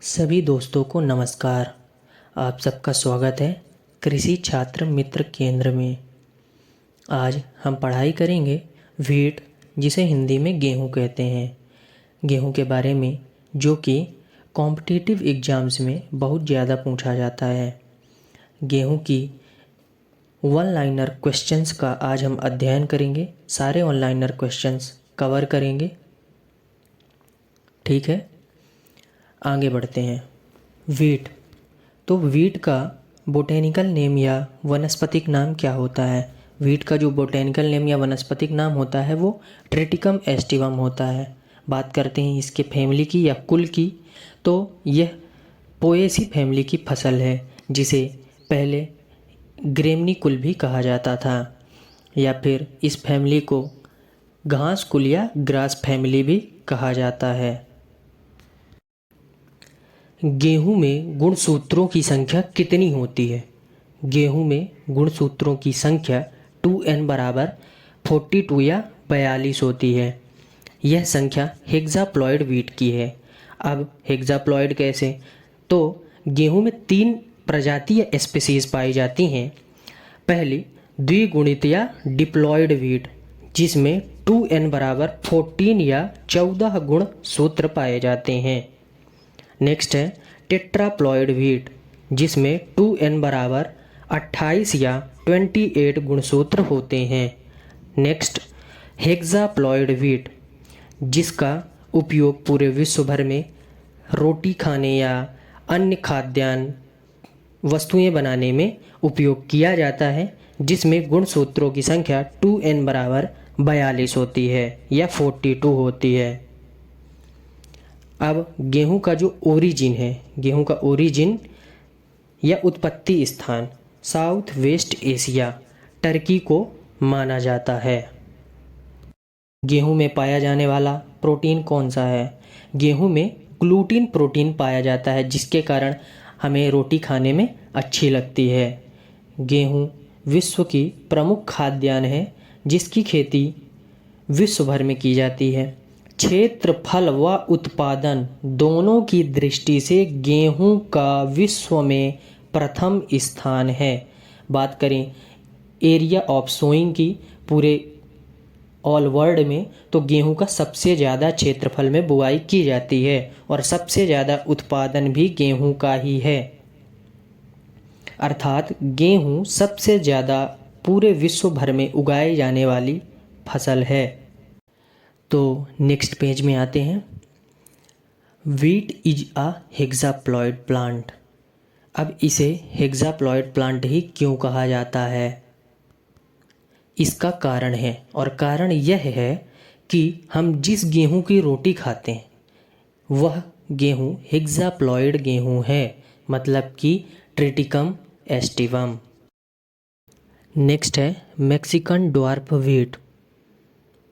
सभी दोस्तों को नमस्कार। आप सबका स्वागत है कृषि छात्र मित्र केंद्र में। आज हम पढ़ाई करेंगे व्हीट, जिसे हिंदी में गेहूँ कहते हैं, गेहूँ के बारे में, जो कि कॉम्पिटिटिव एग्ज़ाम्स में बहुत ज़्यादा पूछा जाता है। गेहूँ की वन लाइनर क्वेश्चंस का आज हम अध्ययन करेंगे, सारे वन लाइनर क्वेश्चंस कवर करेंगे। ठीक है, आगे बढ़ते हैं। वीट, तो वीट का बोटेनिकल नेम या वनस्पतिक नाम क्या होता है? वीट का जो बोटेनिकल नेम या वनस्पतिक नाम होता है वो ट्रिटिकम एस्टिवम होता है। बात करते हैं इसके फैमिली की या कुल की, तो यह पोएसी फैमिली की फसल है, जिसे पहले ग्रेमनी कुल भी कहा जाता था, या फिर इस फैमिली को घास कुल या ग्रास फैमिली भी कहा जाता है। गेहूं में गुणसूत्रों की संख्या कितनी होती है? गेहूं में गुणसूत्रों की संख्या 2n बराबर 42 या 42 होती है। यह संख्या हेक्साप्लॉइड वीट की है। अब हेक्साप्लॉइड कैसे? तो गेहूं में 3 प्रजाति या स्पीसीज पाई जाती हैं। पहली द्विगुणित या डिप्लॉइड वीट, जिसमें 2n बराबर 14 या 14 गुण सूत्र पाए जाते हैं। नेक्स्ट है टेट्राप्लॉइड व्हीट, जिसमें 2n बराबर 28 या 28 गुणसूत्र होते हैं। नेक्स्ट हेक्साप्लॉइड व्हीट, जिसका उपयोग पूरे विश्व भर में रोटी खाने या अन्य खाद्यान्न वस्तुएं बनाने में उपयोग किया जाता है, जिसमें गुणसूत्रों की संख्या 2n बराबर 42 होती है या 42 होती है। अब गेहूं का जो ओरिजिन है, गेहूं का ओरिजिन या उत्पत्ति स्थान साउथ वेस्ट एशिया, टर्की को माना जाता है। गेहूं में पाया जाने वाला प्रोटीन कौन सा है? गेहूं में ग्लूटीन प्रोटीन पाया जाता है, जिसके कारण हमें रोटी खाने में अच्छी लगती है। गेहूं विश्व की प्रमुख खाद्यान्न है, जिसकी खेती विश्व भर में की जाती है। क्षेत्रफल व उत्पादन दोनों की दृष्टि से गेहूं का विश्व में प्रथम स्थान है। बात करें एरिया ऑफ सोइंग की पूरे ऑल वर्ल्ड में, तो गेहूं का सबसे ज़्यादा क्षेत्रफल में बुआई की जाती है और सबसे ज़्यादा उत्पादन भी गेहूं का ही है। अर्थात गेहूं सबसे ज़्यादा पूरे विश्व भर में उगाई जाने वाली फसल है। तो नेक्स्ट पेज में आते हैं। Wheat is a hexaploid plant. अब इसे हेक्साप्लॉइड प्लांट ही क्यों कहा जाता है? इसका कारण है, और कारण यह है कि हम जिस गेहूं की रोटी खाते हैं वह गेहूं हेक्साप्लॉइड गेहूं है, मतलब कि ट्रिटिकम एस्टिवम। नेक्स्ट है Mexican dwarf wheat.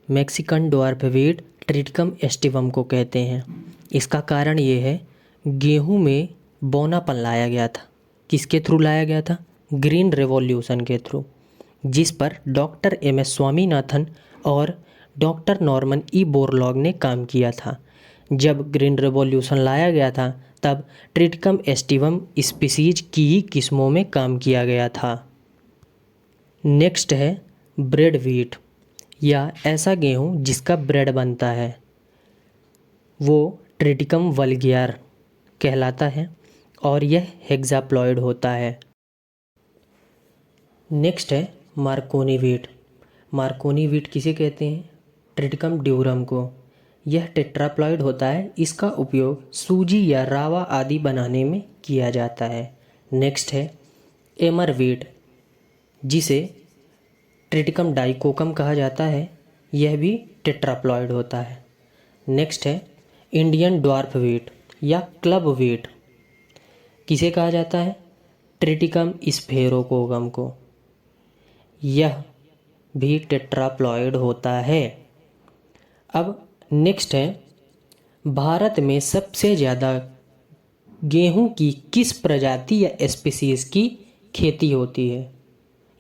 Mexican dwarf wheat Triticum aestivum को कहते हैं। इसका कारण ये है, गेहूं में बौनापन लाया गया था। किसके थ्रू लाया गया था? ग्रीन रेवोल्यूशन के थ्रू, जिस पर डॉक्टर एम एस स्वामीनाथन और डॉक्टर नॉर्मन ई बोरलॉग ने काम किया था। जब ग्रीन रेवोल्यूशन लाया गया था, तब ट्रिटिकम एस्टिवम स्पीसीज की ही किस्मों में काम किया गया था। नेक्स्ट है ब्रेड व्हीट, या ऐसा गेहूं जिसका ब्रेड बनता है, वो ट्रिटिकम वल्गियर कहलाता है और यह हेक्साप्लॉइड होता है। नेक्स्ट है मार्कोनी व्हीट। मार्कोनी व्हीट किसे कहते हैं? ट्रिटिकम ड्यूरम को। यह टेट्राप्लॉइड होता है। इसका उपयोग सूजी या रावा आदि बनाने में किया जाता है। नेक्स्ट है एमर व्हीट, जिसे ट्रिटिकम डाइकोकम कहा जाता है। यह भी टेट्राप्लॉइड होता है। नेक्स्ट है इंडियन ड्वार्फ व्हीट या क्लब व्हीट। किसे कहा जाता है? ट्रिटिकम स्फेरोकोगम को। यह भी टेट्राप्लॉइड होता है। अब नेक्स्ट है भारत में सबसे ज़्यादा गेहूं की किस प्रजाति या स्पीसीज की खेती होती है,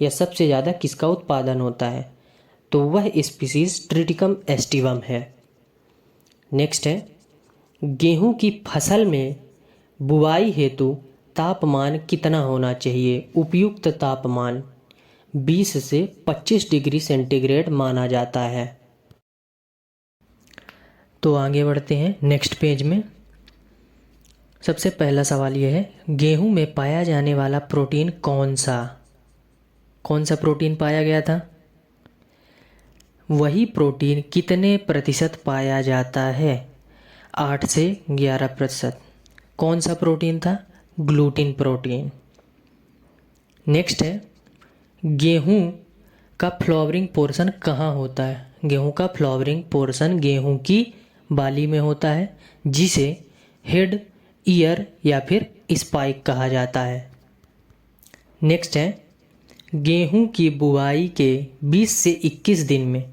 या सबसे ज़्यादा किसका उत्पादन होता है? तो वह स्पीसीज ट्रिटिकम एस्टिवम है। नेक्स्ट है गेहूं की फसल में बुवाई हेतु तापमान कितना होना चाहिए? उपयुक्त तापमान 20 से 25 डिग्री सेंटीग्रेड माना जाता है। तो आगे बढ़ते हैं नेक्स्ट पेज में। सबसे पहला सवाल यह है, गेहूं में पाया जाने वाला प्रोटीन कौन सा प्रोटीन पाया गया था? वही प्रोटीन कितने प्रतिशत पाया जाता है? 8 से 11%। कौन सा प्रोटीन था? Gluten protein. नेक्स्ट है, गेहूं का फ्लावरिंग पोर्शन कहाँ होता है? गेहूं का फ्लावरिंग पोर्शन गेहूं की बाली में होता है, जिसे हेड, ईयर या फिर स्पाइक कहा जाता है। नेक्स्ट है, गेहूं की बुवाई के 20 से 21 दिन में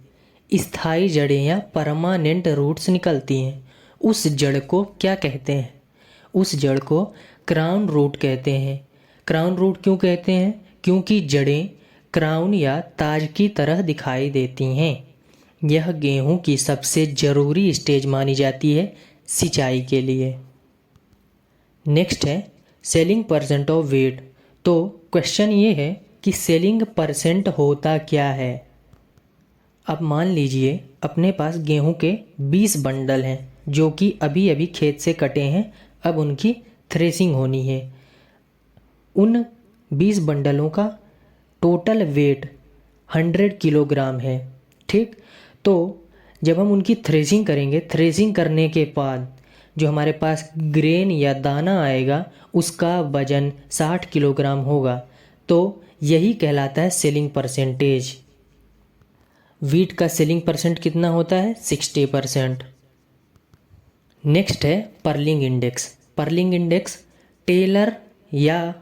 स्थायी जड़ें या परमानेंट रूट्स निकलती हैं। उस जड़ को क्या कहते हैं? उस जड़ को क्राउन रूट कहते हैं। क्राउन रूट क्यों कहते हैं? क्योंकि जड़ें क्राउन या ताज की तरह दिखाई देती हैं। यह गेहूं की सबसे ज़रूरी स्टेज मानी जाती है सिंचाई के लिए। नेक्स्ट है, सेलिंग परसेंट ऑफ वेट। तो क्वेश्चन ये है कि सेलिंग परसेंट होता क्या है? अब मान लीजिए अपने पास गेहूं के 20 बंडल हैं जो कि अभी अभी खेत से कटे हैं, अब उनकी थ्रेसिंग होनी है। उन 20 बंडलों का टोटल वेट 100 किलोग्राम है। ठीक, तो जब हम उनकी थ्रेसिंग करेंगे, थ्रेसिंग करने के बाद जो हमारे पास ग्रेन या दाना आएगा उसका वजन 60 किलोग्राम होगा। तो यही कहलाता है सेलिंग परसेंटेज। वीट का सेलिंग परसेंट कितना होता है? 60%। नेक्स्ट है pearling index. Pearling index Taylor या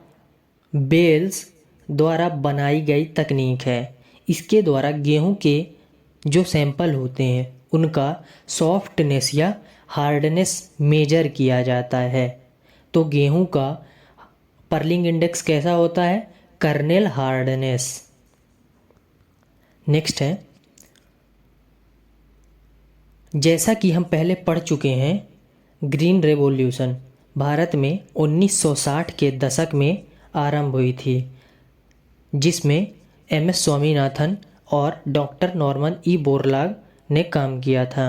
बेल्स द्वारा बनाई गई तकनीक है। इसके द्वारा गेहूं के जो सैंपल होते हैं उनका सॉफ्टनेस या हार्डनेस मेजर किया जाता है। तो गेहूं का पर्लिंग इंडेक्स कैसा होता है? Kernel hardness. नेक्स्ट है, जैसा कि हम पहले पढ़ चुके हैं, ग्रीन रेवोल्यूशन भारत में 1960 के दशक में आरंभ हुई थी, जिसमें MS स्वामीनाथन और डॉक्टर नॉर्मन ई बोरलाग ने काम किया था।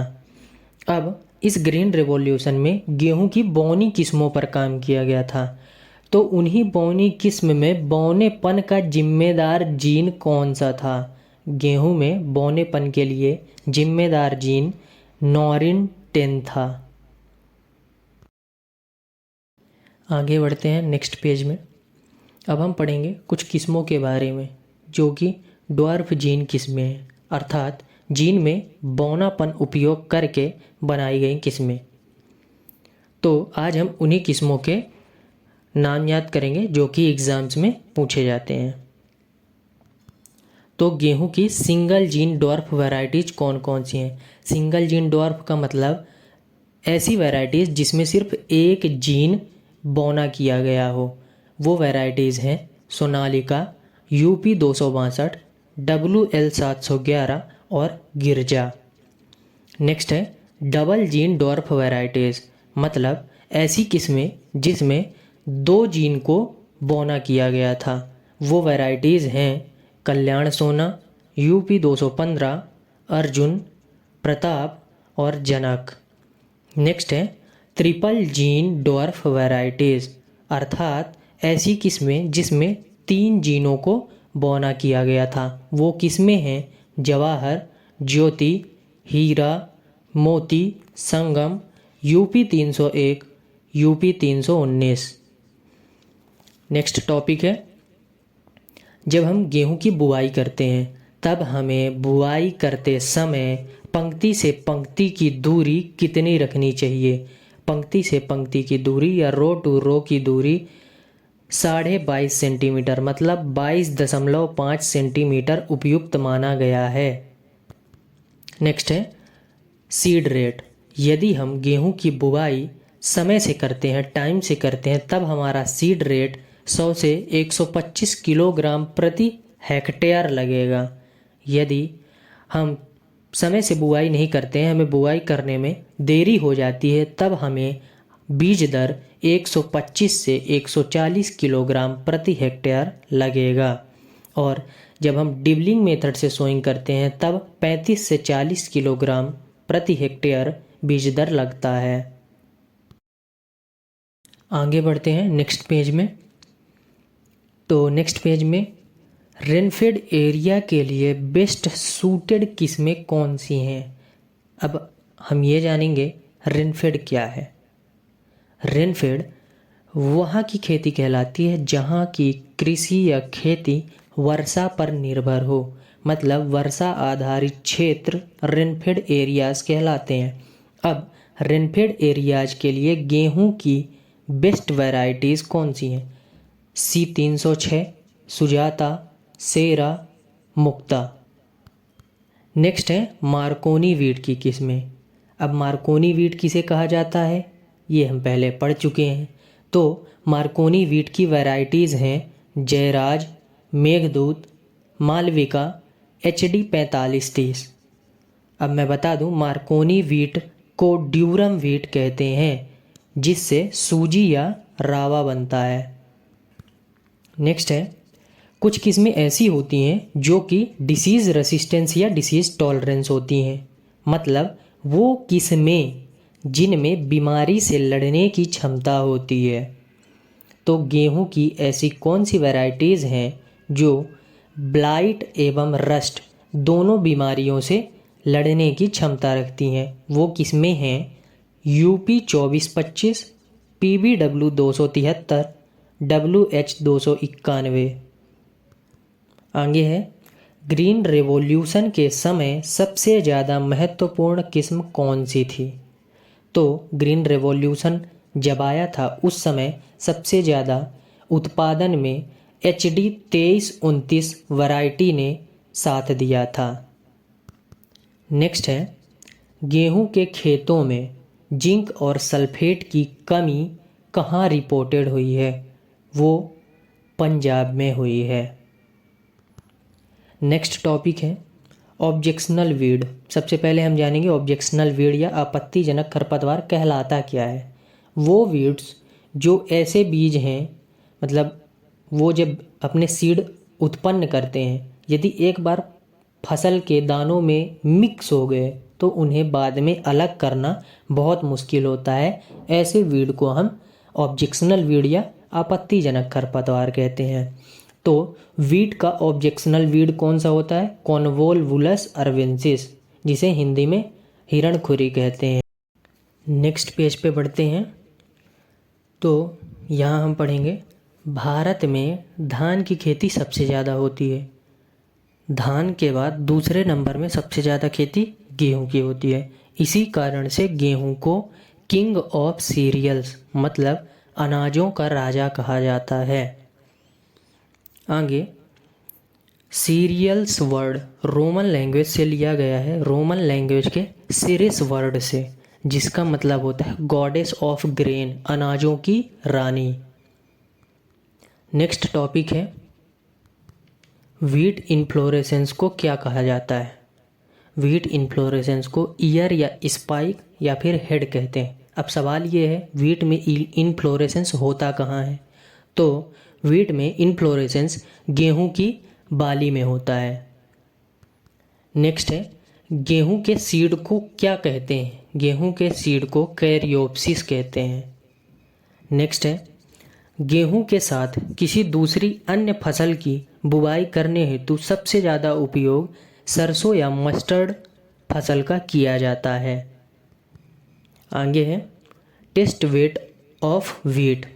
अब इस ग्रीन रेवोल्यूशन में गेहूं की बौनी किस्मों पर काम किया गया था। तो उन्हीं बौनी किस्म में बौनेपन का जिम्मेदार जीन कौन सा था? गेहूं में बौनेपन के लिए जिम्मेदार जीन नॉरिन 10 था। आगे बढ़ते हैं नेक्स्ट पेज में। अब हम पढ़ेंगे कुछ किस्मों के बारे में जो कि ड्वार्फ जीन किस्में हैं, अर्थात जीन में बौनापन उपयोग करके बनाई गई किस्में। तो आज हम उन्हीं किस्मों के नाम याद करेंगे जो कि एग्ज़ाम्स में पूछे जाते हैं। तो गेहूं की सिंगल जीन ड्वार्फ वैरायटीज़ कौन कौन सी हैं? सिंगल जीन ड्वार्फ का मतलब ऐसी वैरायटीज़ जिसमें सिर्फ एक जीन बोना किया गया हो। वो वैरायटीज़ हैं सोनालिका, UP 262, WL 711 और गिरजा। नेक्स्ट है डबल जीन ड्वार्फ वैरायटीज़, मतलब ऐसी किस्में जिसमें 2 जीन को बोना किया गया था। वो वैरायटीज़ हैं कल्याण सोना, UP 215, अर्जुन, प्रताप और जनक। नेक्स्ट है ट्रिपल जीन ड्वार्फ वैरायटीज़, अर्थात ऐसी किस्में जिसमें 3 जीनों को बोना किया गया था। वो किस्में हैं जवाहर, ज्योति, हीरा, मोती, संगम, UP 301, UP 319। नेक्स्ट टॉपिक है, जब हम गेहूं की बुआई करते हैं तब हमें बुआई करते समय पंक्ति से पंक्ति की दूरी कितनी रखनी चाहिए? पंक्ति से पंक्ति की दूरी या रो टू रो की दूरी 22.5 सेंटीमीटर, मतलब 22.5 सेंटीमीटर उपयुक्त माना गया है। नेक्स्ट है सीड रेट। यदि हम गेहूं की बुवाई समय से करते हैं, टाइम से करते हैं, तब हमारा सीड रेट 100 से 125 किलोग्राम प्रति हेक्टेयर लगेगा। यदि हम समय से बुआई नहीं करते हैं, हमें बुआई करने में देरी हो जाती है, तब हमें बीज दर 125 से 140 किलोग्राम प्रति हेक्टेयर लगेगा। और जब हम डिबलिंग मेथड से सोइंग करते हैं तब 35 से 40 किलोग्राम प्रति हेक्टेयर बीज दर लगता है। आगे बढ़ते हैं नेक्स्ट पेज में। तो नेक्स्ट पेज में रेनफेड एरिया के लिए बेस्ट सूटेड किस्में कौन सी हैं। अब हम ये जानेंगे रेनफेड क्या है। रेनफेड वहाँ की खेती कहलाती है जहाँ की कृषि या खेती वर्षा पर निर्भर हो, मतलब वर्षा आधारित क्षेत्र रेनफेड एरियाज कहलाते हैं। अब रेनफेड एरियाज के लिए गेहूं की बेस्ट वैरायटीज़ कौन सी हैं? C306, सुजाता, सेरा, मुक्ता। नेक्स्ट है मार्कोनी वीट की किस्में। अब मार्कोनी वीट किसे कहा जाता है ये हम पहले पढ़ चुके हैं। तो मार्कोनी वीट की वैरायटीज़ हैं जयराज, मेघदूत, मालविका, HD 4530। अब मैं बता दूं मार्कोनी वीट को ड्यूरम वीट कहते हैं जिससे सूजी या रावा बनता है। नेक्स्ट है कुछ किस्में ऐसी होती हैं जो कि डिसीज़ रेसिस्टेंस या डिसीज़ टॉलरेंस होती हैं, मतलब वो किस्में जिनमें बीमारी से लड़ने की क्षमता होती है। तो गेहूं की ऐसी कौन सी वैरायटीज़ हैं जो ब्लाइट एवं रस्ट दोनों बीमारियों से लड़ने की क्षमता रखती हैं? वो किस्में हैं UP 2425, PBW 273, WH 291। आगे है ग्रीन रेवोल्यूशन के समय सबसे ज़्यादा महत्वपूर्ण किस्म कौन सी थी? तो ग्रीन रेवोल्यूशन जब आया था उस समय सबसे ज़्यादा उत्पादन में HD 2329 वैरायटी ने साथ दिया था। नेक्स्ट है गेहूं के खेतों में जिंक और सल्फेट की कमी कहाँ रिपोर्टेड हुई है? वो पंजाब में हुई है। नेक्स्ट टॉपिक है ऑब्जेक्शनल वीड। सबसे पहले हम जानेंगे ऑब्जेक्शनल वीड या आपत्तिजनक खरपतवार कहलाता क्या है। वो वीड्स जो ऐसे बीज हैं, मतलब वो जब अपने सीड उत्पन्न करते हैं, यदि एक बार फसल के दानों में मिक्स हो गए तो उन्हें बाद में अलग करना बहुत मुश्किल होता है। ऐसे वीड को हम ऑब्जेक्शनल वीड या आपत्तिजनक खरपतवार कहते हैं। तो वीट का ऑब्जेक्शनल वीड कौन सा होता है? कॉन्वोल्वुलस अर्वेंसिस, जिसे हिंदी में हिरणखुरी कहते हैं। नेक्स्ट पेज पे बढ़ते हैं। तो यहाँ हम पढ़ेंगे भारत में धान की खेती सबसे ज़्यादा होती है। धान के बाद दूसरे नंबर में सबसे ज़्यादा खेती गेहूं की होती है। इसी कारण से गेहूं को किंग ऑफ सीरियल्स, मतलब अनाजों का राजा कहा जाता है। आगे सीरियल्स वर्ड रोमन लैंग्वेज से लिया गया है, रोमन लैंग्वेज के सिरिस वर्ड से, जिसका मतलब होता है गॉडेस ऑफ ग्रेन, अनाजों की रानी। नेक्स्ट टॉपिक है व्हीट इन्फ्लोरेसेंस को क्या कहा जाता है? व्हीट इन्फ्लोरेसेंस को ईयर या स्पाइक या फिर हेड कहते हैं। अब सवाल ये है व्हीट में इन्फ्लोरेसेंस होता कहाँ है? तो व्हीट में इन्फ्लोरेसेंस गेहूं की बाली में होता है। नेक्स्ट है गेहूं के सीड को क्या कहते हैं? गेहूं के सीड को कैरियोप्सिस कहते हैं। नेक्स्ट है गेहूं के साथ किसी दूसरी अन्य फसल की बुवाई करने हेतु सबसे ज़्यादा उपयोग सरसों या मस्टर्ड फसल का किया जाता है। आगे है टेस्ट वेट ऑफ व्हीट।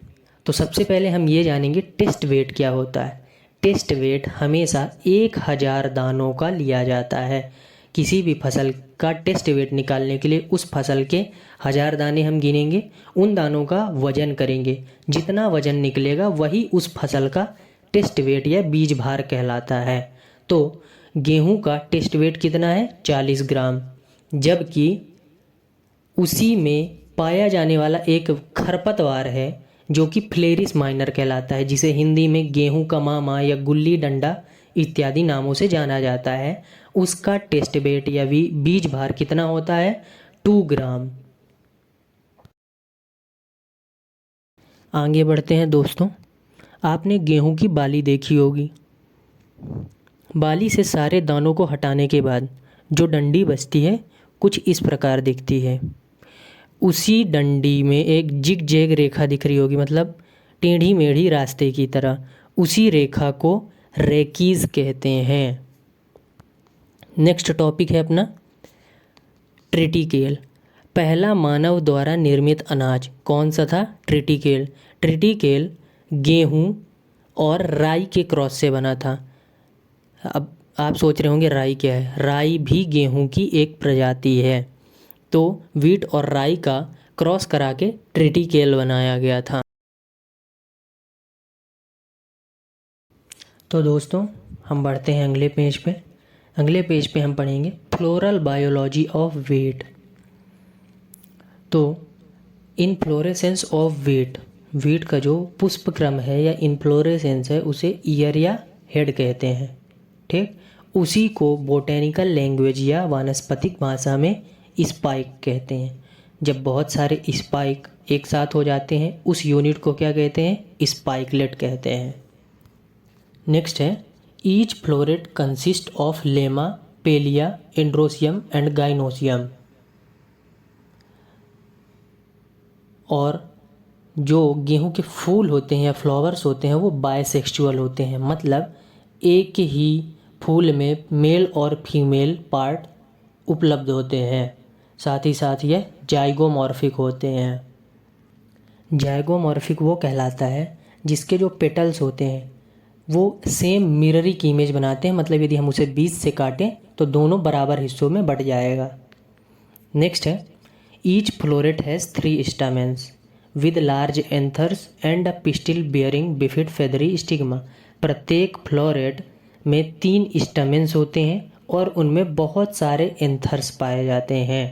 तो सबसे पहले हम ये जानेंगे टेस्ट वेट क्या होता है। टेस्ट वेट हमेशा 1000 दानों का लिया जाता है। किसी भी फसल का टेस्ट वेट निकालने के लिए उस फसल के 1000 दाने हम गिनेंगे, उन दानों का वजन करेंगे, जितना वजन निकलेगा वही उस फसल का टेस्ट वेट या बीज भार कहलाता है। तो गेहूं का टेस्ट वेट कितना है? 40 ग्राम। जबकि उसी में पाया जाने वाला एक खरपतवार है जो कि फ्लेरिस माइनर कहलाता है, जिसे हिंदी में गेहूं का मामा या गुल्ली डंडा इत्यादि नामों से जाना जाता है। उसका टेस्ट वेट या बीज भार कितना होता है? 2 ग्राम। आगे बढ़ते हैं दोस्तों। आपने गेहूं की बाली देखी होगी। बाली से सारे दानों को हटाने के बाद जो डंडी बचती है कुछ इस प्रकार दिखती है। उसी डंडी में एक जिग जैग रेखा दिख रही होगी, मतलब टेढ़ी मेढ़ी रास्ते की तरह। उसी रेखा को रेकीज कहते हैं। नेक्स्ट टॉपिक है अपना ट्रिटिकेल। पहला मानव द्वारा निर्मित अनाज कौन सा था? ट्रिटिकेल। ट्रिटिकेल गेहूं और राई के क्रॉस से बना था। अब आप सोच रहे होंगे राई क्या है? राई भी गेहूं की एक प्रजाति है। तो वीट और राई का क्रॉस करा के ट्रिटिकेल बनाया गया था। तो दोस्तों हम बढ़ते हैं अगले पेज पे। अगले पेज पे हम पढ़ेंगे फ्लोरल बायोलॉजी ऑफ वीट। तो इनफ्लोरेसेंस ऑफ वीट, वीट का जो पुष्प क्रम है या इनफ्लोरेसेंस है उसे ईयर या हेड कहते हैं। ठीक, उसी को बोटेनिकल लैंग्वेज या वानस्पतिक भाषा में स्पाइक कहते हैं। जब बहुत सारे स्पाइक एक साथ हो जाते हैं उस यूनिट को क्या कहते हैं? स्पाइकलेट कहते हैं। नेक्स्ट है each floret consist of lemma, palea, androecium and gynoecium. और जो गेहूं के फूल होते हैं या फ्लावर्स होते हैं वो बायसेक्सुअल होते हैं, मतलब एक ही फूल में मेल और फीमेल पार्ट उपलब्ध होते हैं। साथ ही साथ ये जाइगोमॉर्फिक होते हैं। जाइगोमॉर्फिक वो कहलाता है जिसके जो पेटल्स होते हैं वो सेम मिररी की इमेज बनाते हैं, मतलब यदि हम उसे बीच से काटें तो दोनों बराबर हिस्सों में बट जाएगा। नेक्स्ट है each floret has 3 stamens with large anthers and a pistil bearing bifid feathery stigma. प्रत्येक फ्लोरेट में 3 स्टामेन्स होते हैं और उनमें बहुत सारे एंथर्स पाए जाते हैं।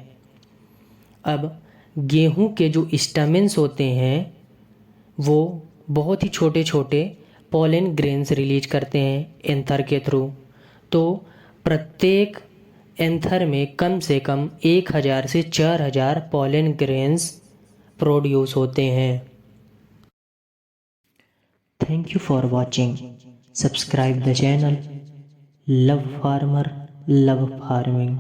अब गेहूं के जो स्टामेन्स होते हैं वो बहुत ही छोटे छोटे पॉलन ग्रेन्स रिलीज करते हैं एंथर के थ्रू। तो प्रत्येक एंथर में कम से कम 1000 से 4000 पॉलन ग्रेन्स प्रोड्यूस होते हैं। Thank you for watching. Subscribe the channel. Love farmer, love farming.